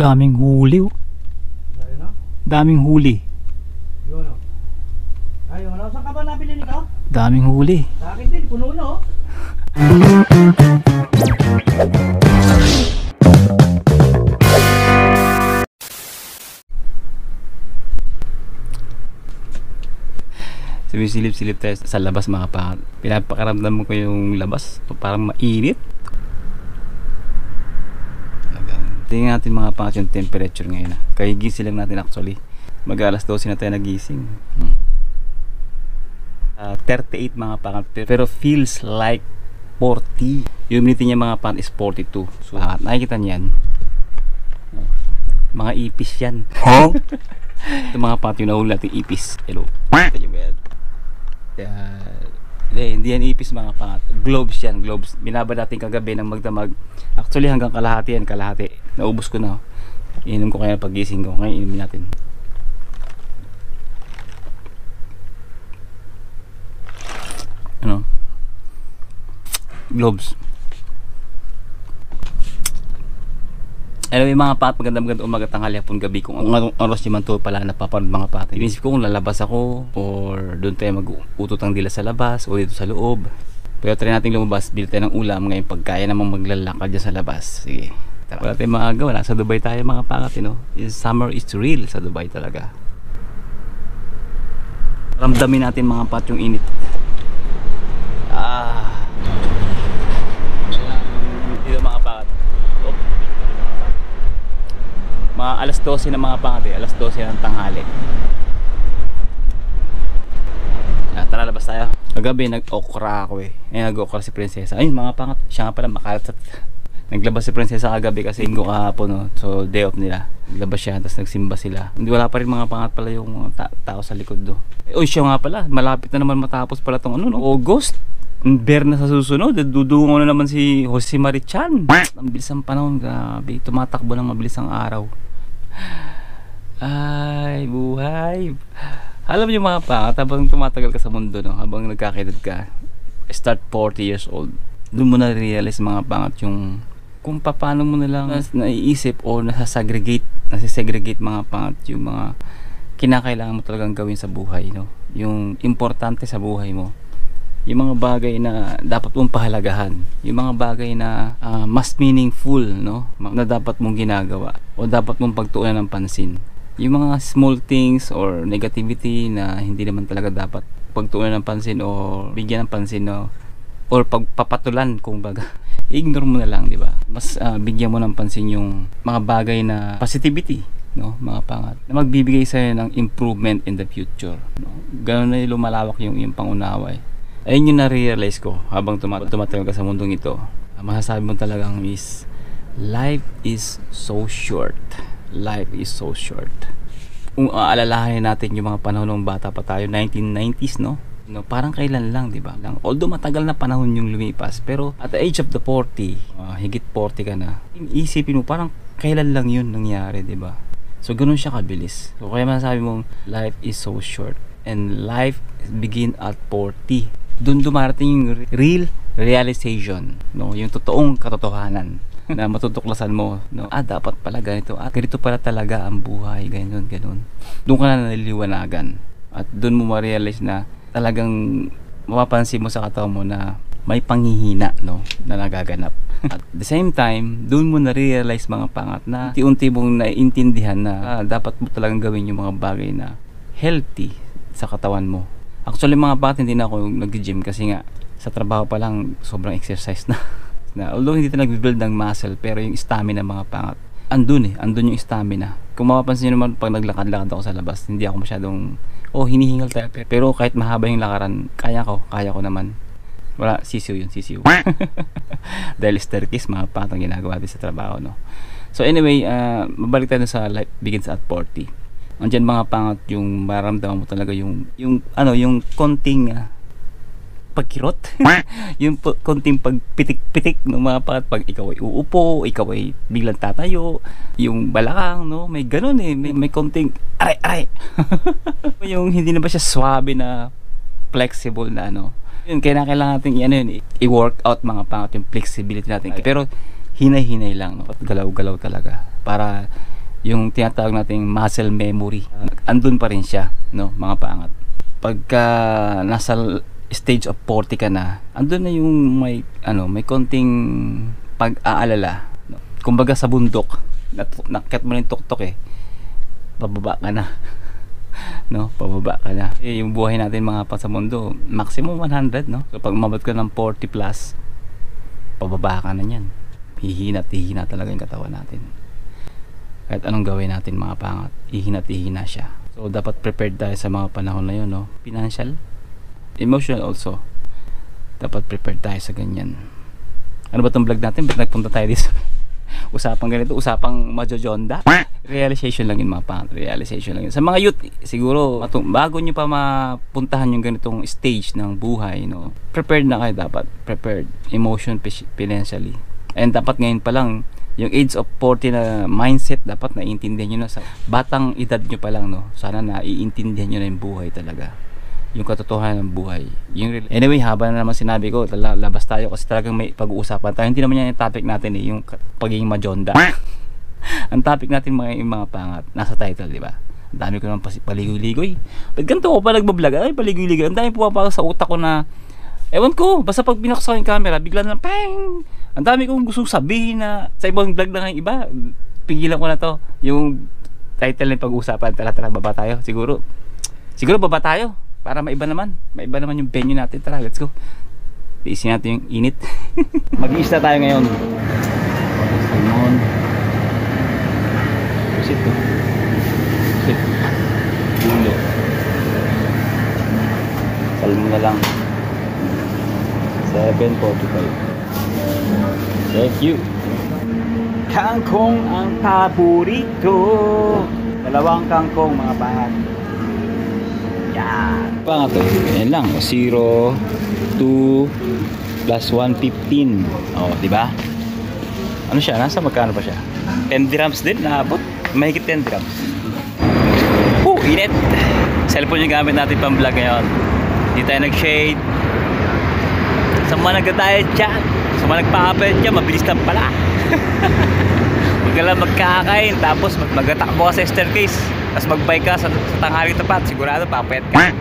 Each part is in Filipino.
Daming huli oh. Daming huli. Yun o. Ayun o. Saan ka ba nabili nito? Daming huli. Sa akin din. Puno na o. Sumisilip-silip tayo sa labas mga pangat. Pinapakaramdam ko yung labas. Parang mainit. Tingnan natin mga pangat yung temperature ngayon. Kahigising lang natin actually. Mag-alas 12 na tayo nagising. 38 mga pangat. Pero feels like 40. Yung humidity niya mga pangat is 42. So nakikita niyan. Mga ipis yan. Huh? Ito mga pangat yung nahuli natin ipis. Hello. Hindi yan ipis mga pangat. Globes yan, globes. Binaba natin kagabi ng magdamag. Actually hanggang kalahati yan, kalahati. Naubos ko na. Inom ko kaya pagising ko. Ngayon inumin natin. Ano? Globes. Anyway mga pat, magandang umaga, tanghali, hapon, gabi. Kung anong oras naman to pala napapanood mga pat. Inisip ko kung lalabas ako or doon tayo mag-utot ang dila sa labas o dito sa loob. Pero try natin lumabas, bili tayo ng ulam ngayon pagkaya namang maglalakad dyan sa labas. Sige, tara. Wala tayong magawa, nasa Dubai tayo mga pangat, no? Summer is real sa Dubai talaga. Ramdamin natin mga pat yung init. Dito mga pangat. Mga alas 12 na mga pangat alas 12 ng tanghali. Tara labas tayo. Kagabi nag-okra ako nag-okra si Prinsesa. Ayun mga pangat, siya nga pala makalat. Naglabas si Prinsesa kagabi kasi linggo kahapon no? So day off nila. Naglabas siya, tapos nagsimba sila. Hindi, wala pa rin mga pangat pala yung tao sa likod do. Uy, siya nga pala, malapit na naman matapos pala tong August. Ber na sa susunod, dudungo na naman si Jose Marichan. Ang bilis ang panahon, grabe. Tumatakbo ng mabilis ang araw. Ay, buhay. Alam niyo mga pangat, habang tumatagal ka sa mundo, no? Habang nagkakaedad ka, start 40 years old, doon mo na realize mga pangat yung kung paano mo na lang naiisip o nasasegregate mga pangat yung mga kinakailangan mo talagang gawin sa buhay, no? Yung importante sa buhay mo, yung mga bagay na dapat mong pahalagahan, yung mga bagay na mas meaningful, no? Na dapat mong ginagawa o dapat mong pagtuunan ng pansin. Yung mga small things or negativity na hindi naman talaga dapat pagtuunan ng pansin o bigyan ng pansin, no? Or pagpapatulan kung baga. Ignore mo na lang, di ba? Mas bigyan mo ng pansin yung mga bagay na positivity, no? Mga pangat na magbibigay sa'yo ng improvement in the future, no? Ganun na lumalawak yung pangunawa. Ayun yung na-realize ko habang tumatagal ka sa mundong ito. Masasabi mo talagang is life is so short. Life is so short. Kung aalalahanin natin yung mga panahon ng bata pa tayo, 1990s, no? Parang kailan lang, di ba? Although matagal na panahon yung lumipas, pero at the age of the 40, higit 40 ka na, isipin mo parang kailan lang yun nangyari, di ba? So ganun siya kabilis. So kaya masasabi mong life is so short and life begin at 40. Doon dumarating yung real realization, no? Yung totoong katotohanan na matutuklasan mo, no? Dapat pala ganito at ganito pala talaga ang buhay, ganun. Doon ka na naliliwanagan at doon mo ma-realize na talagang mapapansin mo sa katawan mo na may panghihina, no? Na nagaganap. At the same time, doon mo na-realize mga pangat na unti-unti mong naiintindihan na dapat mo talagang gawin yung mga bagay na healthy sa katawan mo. Actually mga pangat, hindi na ako nag-gym kasi nga sa trabaho pa lang sobrang exercise na. Although hindi tayo nag-build ng muscle, pero yung stamina mga pangat, andun yung stamina. Kung mapapansin nyo naman pag naglakad-lakad ako sa labas, hindi ako masyadong hinihingal tayo, pero kahit mahaba yung lakaran, kaya ko naman. Wala, sisiw. Dahil staircase mga pangat ang ginagawa din sa trabaho, no? So anyway, mabalik tayo sa life begins at 40. Andiyan mga pangat yung maramdaman mo talaga yung konting pagkirot. Yung konting pagpitik-pitik ng mga pangat pag ikaw ay uupo, ikaw ay biglang tatayo, yung balakang, no? May ganun may konting aray. Yung hindi na ba siya swabe na flexible na, no? Yun, kailangan natin i-work out mga pangat yung flexibility natin. Pero hinay-hinay lang, no? At galaw-galaw talaga para yung tinatawag nating muscle memory andun pa rin siya, no, mga paangat. Pagka nasa stage of 40 ka na, andun na yung may konting pag-aalala, no? Kumbaga sa bundok, nakit mo na yung tuktok eh, pababa ka na. No, pababa ka na. Yung buhay natin mga pa sa mundo, maximum 100, no? So pag umabot ka ng 40 plus, pababa ka na niyan. Hihina talaga yung katawan natin. Kahit anong gawin natin mga pangat, hihina siya. So dapat prepared tayo sa mga panahon na yun, no? Financial, emotional also. Dapat prepared tayo sa ganyan. Ano ba tong vlog natin? Ba't nagpunta tayo dito? Usapang ganito, usapang majojonda. Realization lang yun mga pangat, realization lang yun. Sa mga youth, siguro bago nyo pa mapuntahan yung ganitong stage ng buhay, no? Prepared na kayo dapat. Prepared, emotion, financially. And dapat ngayon pa lang, yung age of 40 na mindset, dapat naiintindihan nyo na sa batang edad nyo pa lang, no? Sana naiintindihan nyo na yung buhay talaga, yung katotohanan ng buhay. Anyway, haba na naman sinabi ko, labas tayo kasi talagang may pag-uusapan tayo. Hindi naman yan yung topic natin eh, yung pagiging majonda. Ang topic natin mga pangat, nasa title, di ba? Ang dami ko naman paligoy-ligoy. Ba't ganito ko pa nagbablog? Ay, paligoy-ligoy. Ang dami pumapasok sa utak ko na, ewan ko, basta pag binaksa ko yung camera, bigla na pang! Ang dami kong gustong sabihin na sa ibang vlog na ng iba. Pigilan ko na to. Yung title ng pag-uusapan, tara baba tayo. Siguro baba tayo para maiba naman yung venue natin. Tara, let's go. Tiisin natin yung init. Mag-iista tayo ngayon. Salmon. Pusit to. Pusit. Gulo. Salmon na lang. 7.45. Thank you. Kangkong ang paborito. Dalawang kangkong mga pangat. Yan. Pangat to. Yan lang. 0, 2, plus 115. Oh, diba? Ano siya? Nasa magkano pa siya? 10 dirhams din. Naabot. Mahigit 10 dirhams. Init. Cellphone yung gamit natin pang vlog ngayon. Hindi tayo nag-shade. Sa mga nagkatayad dyan, sa mga nagpa-appel dyan, mabilis lang pala. Huwag ka lang magkakain, tapos magtatakbo ka sa staircase, tapos magbike ka sa tanghali tapat, sigurado papayat ka.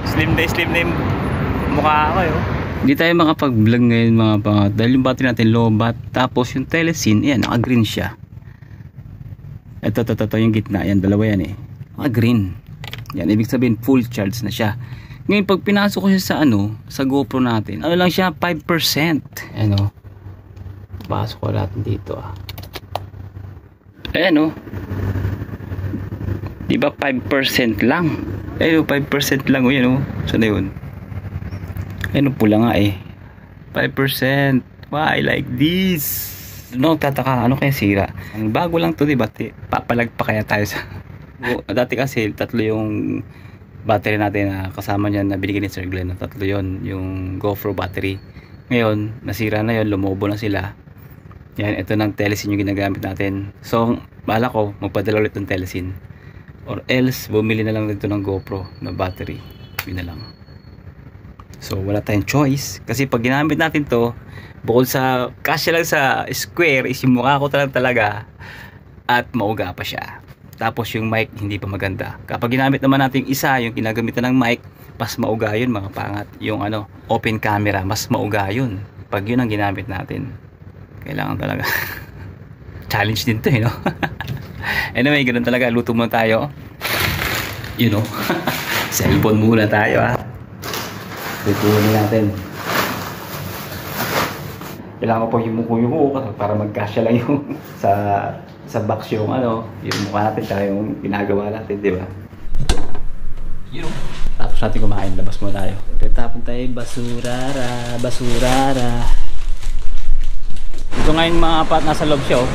Slim na yung mukha ko yun. Hindi tayo makapag-vlog ngayon mga pangat dahil yung battery natin low-bat, tapos yung telecine, yan, naka-green siya. Ito, yung gitna, yan, dalawa yan eh. Naka-green. Yan, ibig sabihin full charge na siya. Ngayon pag pinasok ko siya sa GoPro natin, ano lang siya, 5%. Ano? Pasok ko natin dito ah. Ayan oh. Diba 5% lang? Ayun, 5% lang oh, yan oh. Saan na yun? Ayun, pula nga eh. 5%. Why like this? No, tataka, ano kaya sira? Bago lang to, diba? Papalag pa kaya tayo sa... Dati kasi, 3 yung battery natin na kasama niyan na binigyan ni Sir Glenn. 3 yon, yung GoPro battery. Ngayon, nasira na yon, lumobo na sila. Yan, ito ng telecine yung ginagamit natin. So, bala ko, magpadala ulit ng telecine. Or else, bumili na lang dito ng GoPro na battery. Yun na lang. So, wala tayong choice. Kasi pag ginamit natin to, bukod sa, kasya lang sa square, is yung mukha ko talaga. At mauga pa siya. Tapos yung mic hindi pa maganda. Kapag ginamit naman natin yung isa, yung ginagamitan ng mic, mas mauga yun mga pangat. Yung open camera, mas mauga yun. Pag yun ang ginamit natin. Kailangan talaga. Challenge din to eh, no? Anyway, ganoon talaga. Luto muna tayo. You know. Cellphone muna tayo ha. Luto muna natin. Kailangan ko pa yumuko para magkasya lang yung sa box yung yung mukha natin tsaka yung ginagawa natin, di ba? Tapos natin kumain, labas muna tayo. Tapon tayo, basurara. Ito ngayon mga apat, nasa loob siya oh.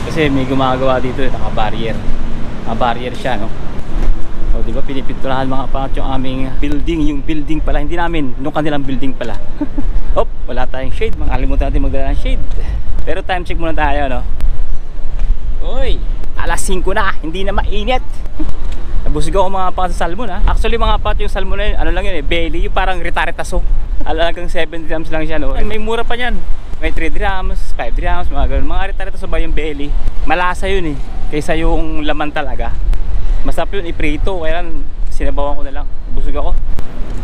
Kasi may gumagawa dito, naka-barrier. Naka-barrier siya, no? O, di ba, pinipinturahan mga apat yung aming building. Yung building pala, hindi namin, yung kanilang building pala. Op, wala tayong shade. Makalimutan natin magdala ng shade. Pero time check muna tayo, no? Uy, alas 5 na, hindi na mainit. Nabusog ako mga pangat sa salmon ha. Actually mga pat yung salmon na yun, ano lang yun belly, yung parang retare-taso. Alagang 7 dirhams lang siya no. May mura pa niyan. May 3 dirhams, 5 dirhams, mga ganun. Mga retare-taso ba yung belly? Malasa yun eh, kaysa yung laman talaga. Masarap yun iprito, kaya lang sinabawan ko na lang. Busog ako.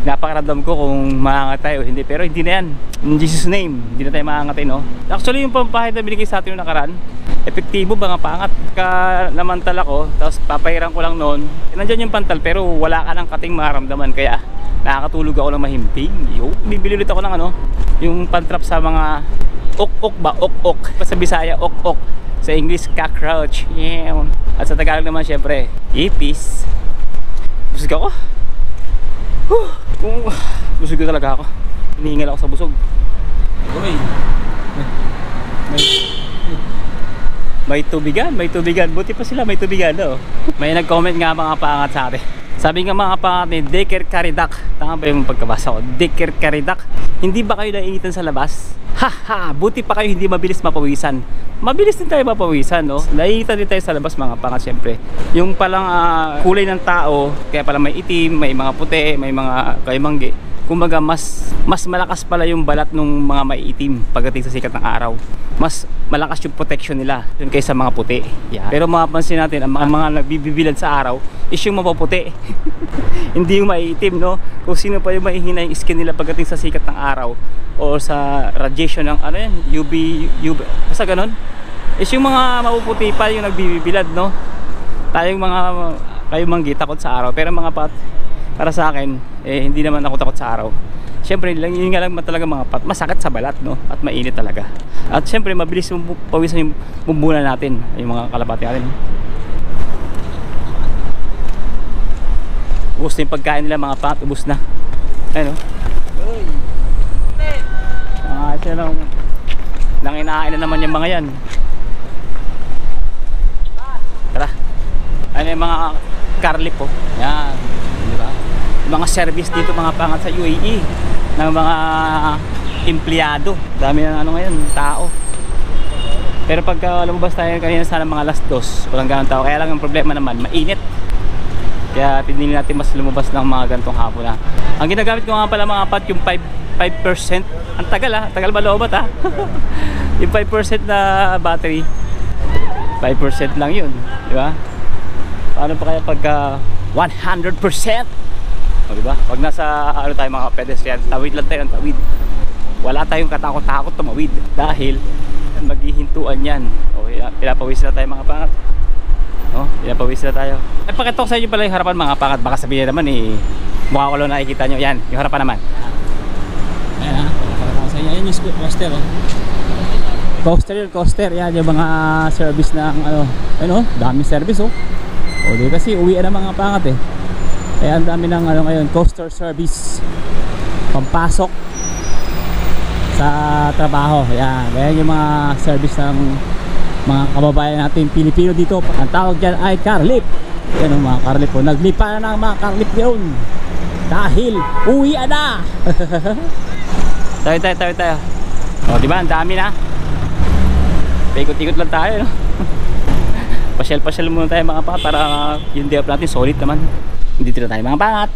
Napakaramdam ko kung maangatay o hindi, pero hindi na yan. In Jesus name, hindi na tayo maangatay no. Actually yung pampahid na binigay sa atin yung nakaraan, epektibo ba nga pangat ka namantal ako, tapos papahiran ko lang noon. Nandiyan yung pantal pero wala ka ng kating maramdaman, kaya nakakatulog ako ng mahimping. Yo, bibili ulit ako ng ano, yung pantrap sa mga ok-ok ba, ok-ok. Sa Bisaya, ok-ok. Sa English, cockroach. Yeah. At sa Tagalog naman syempre, ipis. Busog ako. Busog ko talaga ako. Hinihingal ako sa busog. Uy. May tubigan, may tubigan. Buti pa sila may tubigan no? May nag-comment nga mga pangat sa atin. Sabi nga mga pangat ni Deker Karidak. Tama ba yung pagkabasa ko? Deker Karidak. Hindi ba kayo naiinitan sa labas? Haha, buti pa kayo hindi mabilis mapawisan. Mabilis din tayo mapawisan no? Naiinitan din tayo sa labas mga pangat syempre. Yung palang kulay ng tao, kaya pala may itim, may mga puti, may mga kaymanggi. Kumbaga mas malakas pala yung balat ng mga maiitim pagdating sa sikat ng araw. Mas malakas yung protection nila yun kaysa mga puti. Yeah. Pero mapapansin natin ang mga nagbibibilad sa araw is yung mapaputi. Hindi yung maiitim no. Kung sino pa yung mahihina yung skin nila pagdating sa sikat ng araw o sa radiation ng ano yan, UV basta ganun. Is yung mga mapuputi pa yung nagbibibilad no. Tayong mga kayo manggi takot sa araw, pero mga para sa akin, eh, hindi naman ako takot sa araw. Siyempre, yun nga lang talaga mga pat, masakit sa balat, no? At mainit talaga. At siyempre, mabilis pawisan yung bumbunan natin, yung mga kalapati natin. Ubus na yung pagkain nila mga pat, ubus na. Ayun, no? Siya lang, nanginain na naman yung mga yan. Tara. Ano yung mga carlip, oh. Yan. Diba? Mga service dito mga pangat sa UAE ng mga empleyado. Dami ng ano ngayon, tao. Pero pagka lumabas tayo kanina sana mga alas 2, walang ganong tao. Kaya lang yung problema naman, mainit. Kaya pinili natin mas lumabas ng mga ganitong hapon na. Ang ginagamit ko nga pala mga pat yung 5%. Ang tagal ha, tagal ba loobat ha. Yung 5% na battery, 5% lang yun, di ba? Paano pa kaya pagka 100%? O diba? Pag nasa ano tayo mga pedestrian, tawid lang tayo ng tawid. Wala tayong katakot-takot tumawid dahil maghihintuan yan. O pinapawis na tayo mga pangat. O, pinapawis na tayo. Ay, pakita ko sa inyo pala yung harapan mga pangat. Baka sabihin naman eh, mukha ko lang nakikita nyo. Yan, yung harapan naman. Ayan ha, pakita ko sa inyo. Ayan yung coaster oh. Coaster yun, coaster. Yan yung mga service ng ano. Ano, daming service oh. O di kasi uwian ng mga pangat eh. Kaya ang dami ng ano ngayon, coaster service. Pampasok sa trabaho. Yan, yan yung mga service ng mga kababayan natin Pilipino dito. Ang tawag dyan ay carlip. Yan ang mga carlip po. Naglipa na ng mga carlip yun dahil uwian na. tayo. O diba, ang dami na. Ikot-ikot lang tayo no? Pasyal muna tayo mga pangat para yung day off natin solid naman. Hindi tira tayo mga pangat.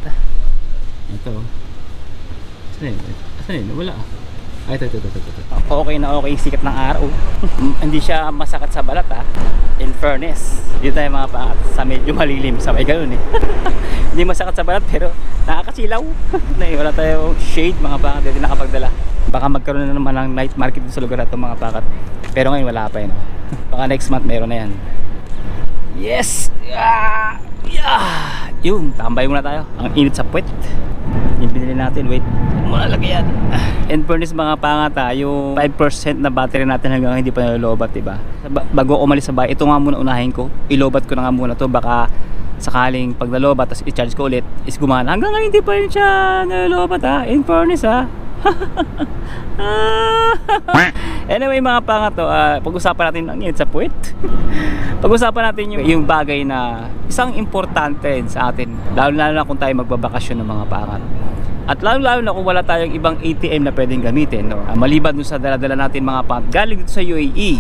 Ito. Saan yun? Wala. Ay, ito. Okay na okay sikat ng araw. Hindi siya masakit sa balat ha. In fairness. Dito tayo mga pangat sa medyo malilim. Sabay ganun eh. Hindi masakit sa balat pero nakakasilaw. Wala tayong shade mga pangat. Dito nakapagdala. Baka magkaroon na naman ng night market sa lugar na ito mga pangat. Pero ngayon wala pa yun. Baka next month meron na yan. Yes! Yun, tambay muna tayo. Ang init sa puwet. Yung binili natin, wait muna lagyan. In fairness mga pangat yung 5% na battery natin hanggang hindi pa nalolobat, diba? Bago ako umalis sa bahay, ito nga muna unahin ko. Ilobat ko na nga muna to, baka sakaling pag nalobat tapos i-charge ko ulit is gumana. Hanggang ngayon hindi pa yun siya nalolobat ha. In fairness ha. Anyway mga pangat pag-usapan natin ang init sa puwet. Pag-usapan natin yung bagay na isang importante sa atin, lalo na kung tayo magbabakasyon ng mga pangat. At lalo na kung wala tayong ibang ATM na pwedeng gamitin no? Maliban dun sa dala-dala natin mga pangat galing dito sa UAE.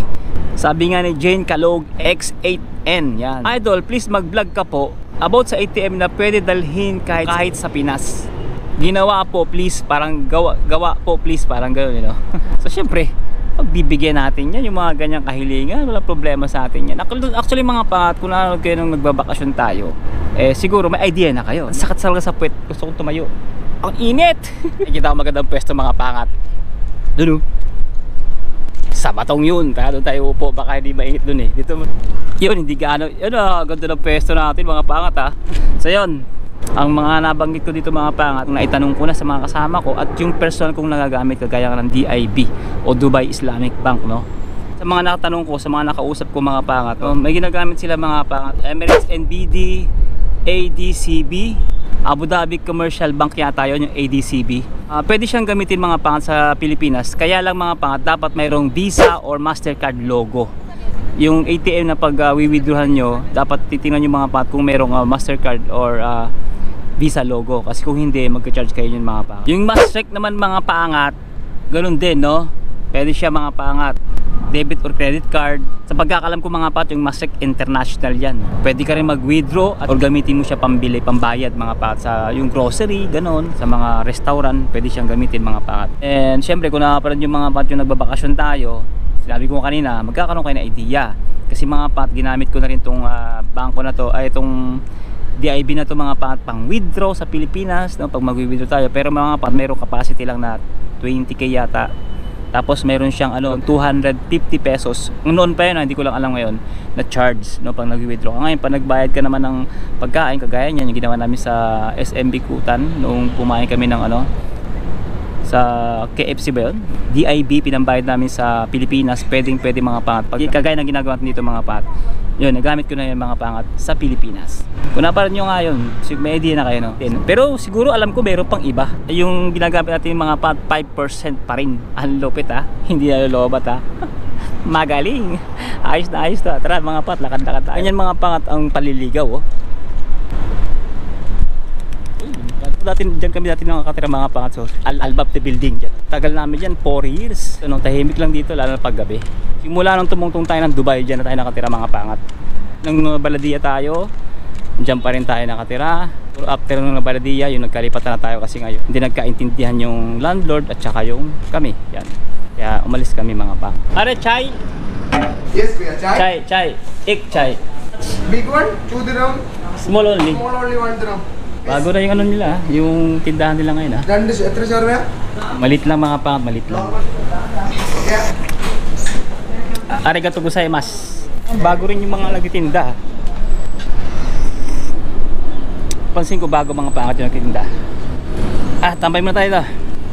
Sabi nga ni Jane Kalog X8N yan, Idol please mag vlog ka po about sa ATM na pwede dalhin kahit sa Pinas. Ginawa po please, parang gawa po please, parang gano'n, you know. So syempre, pagbibigyan natin yan, yung mga ganyang kahilingan, wala problema sa atin yan. Actually mga pangat, kung nanonood kayo nung nagbabakasyon tayo, siguro may idea na kayo. Sakat talaga sa puwet, gusto kong tumayo. Ang init! Nakikita ko magandang pwesto mga pangat. Doon sa batong yun, kaya doon tayo upo, baka hindi mainit doon eh. Dito, yun, hindi gaano, yun ganda ng pwesto natin mga pangat ha. So yun, ang mga nabanggit ko dito mga pangat, naitanong ko na sa mga kasama ko at yung personal kong nagagamit kagaya ng DIB o Dubai Islamic Bank, no. Sa mga nakatanong ko, sa mga nakausap ko mga pangat, may ginagamit sila mga pangat, Emirates NBD, ADCB, Abu Dhabi Commercial Bank yata yun, yung ADCB. Pwede siyang gamitin mga pangat sa Pilipinas, kaya lang mga pangat dapat mayroong Visa or Mastercard logo. Yung ATM na pag withdrawhan nyo, dapat titingnan nyo mga pangat kung mayroong Mastercard or Visa logo, kasi kung hindi magka-charge kayo yun mga pangat. Yung Mastercard naman mga pangat, ganun din, no? Pwede siya mga pangat debit or credit card. Sa pagkakalam ko mga pat, yung Mastercard International yan. Pwede ka rin mag-withdraw at or gamitin mo siya pambili, pambayad mga pat sa yung grocery, ganon, sa mga restaurant, pwede siyang gamitin mga pat. And syempre kung nakapanood yung mga pat yung nagbabakasyon tayo, sinabi ko kanina, magkakaroon kayo ng idea. Kasi mga pat, ginamit ko na rin tong bangko na to, ay itong DIB na to mga pat, pang withdraw sa Pilipinas, no, pag mag-withdraw tayo. Pero mga pat, mayroong capacity lang na 20k yata. Tapos meron siyang 250 pesos. Noon pa yun, hindi ko lang alam ngayon, na charge, no, pag nag-withdraw. Ngayon, pag nagbayad ka naman ng pagkain, kagaya niyan, yung ginawa namin sa SMB Kutan, noong kumain kami ng sa KFC ba yun? DIB, pinambayad namin sa Pilipinas, pwede mga pangat. Pag kagaya ng ginagawa dito mga pangat, yun, nagamit ko na yung mga pangat sa Pilipinas. Kung naparan nyo nga yun, may idea na kayo, no? Pero siguro alam ko meron pang iba. Yung ginagamit natin yung mga pangat, 5% pa rin. Ang lupit ha, hindi na lolobat ha. Magaling. Ayos na ayos to. Tara mga pat, lakad-lakad tayo. Ganyan mga pangat ang paliligaw, oh. Diyan kami nakakatira mga pangat, so Al-Babte building dyan. Tagal namin dyan, 4 years. Tahimik lang dito, lalo na paggabi. Simula nung tumungtong tayo ng Dubai, dyan na tayo nakatira mga pangat. Nung Baladiya tayo, dyan pa rin tayo nakatira. Pero after nung Baladiya, yung nagkalipatan na tayo kasi ngayon hindi nagkaintindihan yung landlord at saka yung kami. Yan. Kaya umalis kami mga pangat. Are chai? Yes, Priya. Chai? Chai. Ik chai. Big one, 2 dirham. Small only. Small only 1 dirham. Bago na yung nila, yung tindahan nila ngayon ha. Dan etra rupiah? Malit lang mga pangat, malit lang. Yeah. Arigato gozaimasu. Bago rin yung mga nagtitinda. Pansin ko bago mga pangat yung nagtitinda. Tambay muna tayo.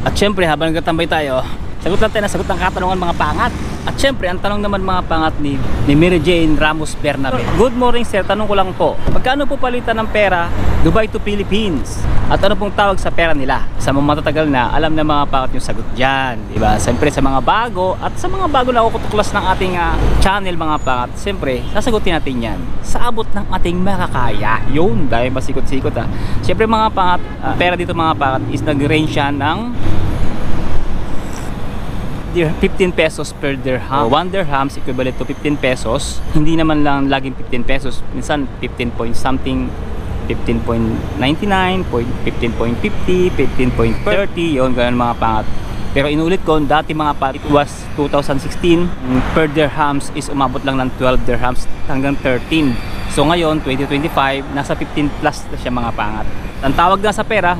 At syempre habang nagtatambay tayo, sagot natin na sagot ng katanungan mga pangat. At syempre ang tanong naman mga pangat ni Mary Jane Ramos Bernabe. Good morning sir, tanong ko lang po, magkano po palitan ng pera Dubai to Philippines? At ano pong tawag sa pera nila? Sa mga matatagal na, alam na mga pangat yung sagot dyan, diba? Siyempre sa mga bago at sa mga bago na kukutuklas ng ating channel mga pangat, siyempre sasagutin natin yan sa abot ng ating makakaya. Yun, dahil masikot-sikot ha. Siyempre mga pangat, pera dito mga pangat is nag-range siya ng 15 pesos per dirham. 1 dirham is equivalent to 15 pesos. Hindi naman lang laging 15 pesos. Minsan 15 point something, 15.99, 15.50, 15.30, yun, ganun mga pangat. Pero inulit ko, dati mga pangat, it was 2016, per dirhams is umabot lang ng 12 dirhams hanggang 13. So ngayon, 2025, nasa 15 plus na siya mga pangat. Ang tawag na sa pera,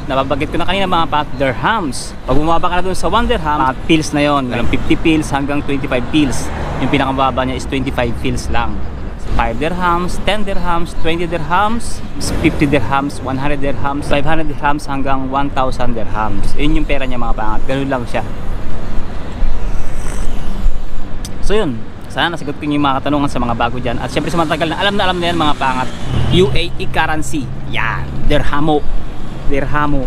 nababagit ko na kanina mga pangat, dirhams. Pag bumaba ka na dun sa 1 dirham, mga pills na yon, 50 pills hanggang 25 pills. Yung pinakamababa niya is 25 pills lang. 5 dirhams, 10 dirhams, 20 dirhams, 50 dirhams, 100 dirhams, 500 dirhams hanggang 1,000 dirhams. Yun yung pera niya mga pangat. Ganun lang siya. So yun, sana nasagot ko yung mga katanungan sa mga bago dyan. At syempre sa matagal na alam na yan mga pangat, UAE currency. Yan, dirhamo. Dirhamo.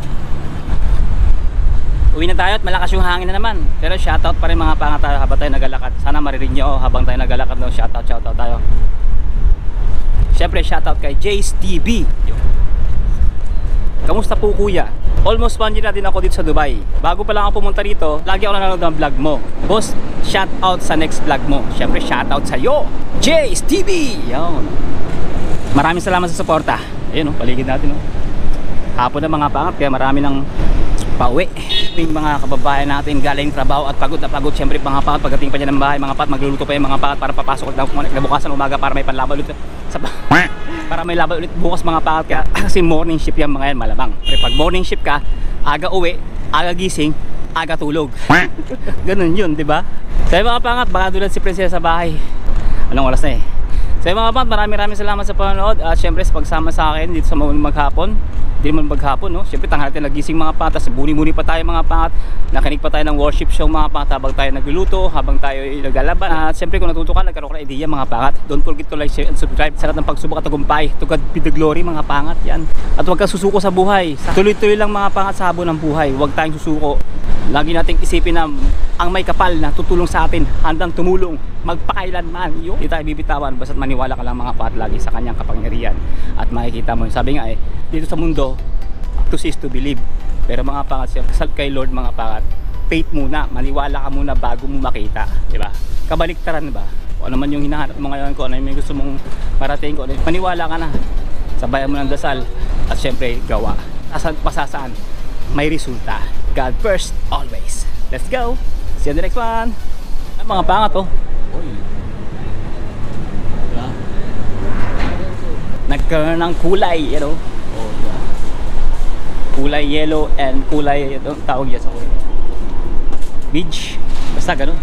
Uwi na tayo at malakas yung hangin na naman. Pero shoutout pa rin mga pangat tayo habang tayo nagalakad. Sana maririn nyo habang tayo nagalakad. No? Shoutout tayo. Syempre shoutout kay Jace TV. Kamusta po kuya? Almost 1 year na din ako dito sa Dubai. Bago pa lang ako pumunta rito, lagi ako nanonood ng vlog mo. Boss, shoutout sa next vlog mo. Syempre shoutout sa'yo, Jace TV. Yan. Maraming salamat sa suporta. Ayun oh, paligid natin oh. Hapon na mga pangat, kaya marami ng pauwi. Yung mga kababayan natin galing trabaho at pagod na pagod. Siyempre mga pangat, pagdating pa niya ng bahay, mga pangat, magluluto pa yung mga pangat para papasok ulit na bukasan umaga para may panlaban ulit sa para may laban ulit bukas mga pangat. Kaya kasi morning shift yan mga yan, malamang. Pero pag morning shift ka, aga uwi, aga gising, aga tulog. Ganun yun, di ba? Sa mga pangat, baka doon si Prinsesa sa bahay. Anong oras na eh? Sa mga pangat, maraming salamat sa panonood. At syempre sa pagsama sa akin dito sa maghapon. Hindi naman maghapon, no? Syempre tanghali tayo nagising mga pangat. Tapos buni-buni pa tayo mga pangat. Nakinig pa tayo ng worship show mga pangat habang tayo nagluluto, habang tayo naglalaban. At syempre kung natuto ka, nagkaroon ka ng idea mga pangat. Don't forget to like, share, and subscribe. Sa lahat ng pagsubok at tagumpay. To God be the glory mga pangat yan. At huwag kang susuko sa buhay. Tuloy-tuloy lang mga pangat sa habon ng buhay. Huwag tayong susuko. Lagi nating isipin na ang may kapal na tutulong sa atin, handang tumulong magpakailanman. Hindi tayo bibitawan basta't maniwala ka lang mga pangat lagi sa kanyang kapangyarihan. At makikita mo, sabi nga dito sa mundo, to see is to believe. Pero mga pangat, kasal kay Lord mga pangat, faith muna, maniwala ka muna bago mo makita, di ba? Kabaliktaran ba? Kung ano man yung hinahanap mo ngayon, kung ano yung may gusto mong marating, kung ano, maniwala ka na. Sabayan mo ng dasal at syempre gawa. Pasasaan, may resulta. God first, always. Let's go! See you in the next one! Ay, mga pangat oh. Nagkaroon ng kulay, you know? Kulay yellow and kulay, ito tawag yan sa kulay beach, basta ganun.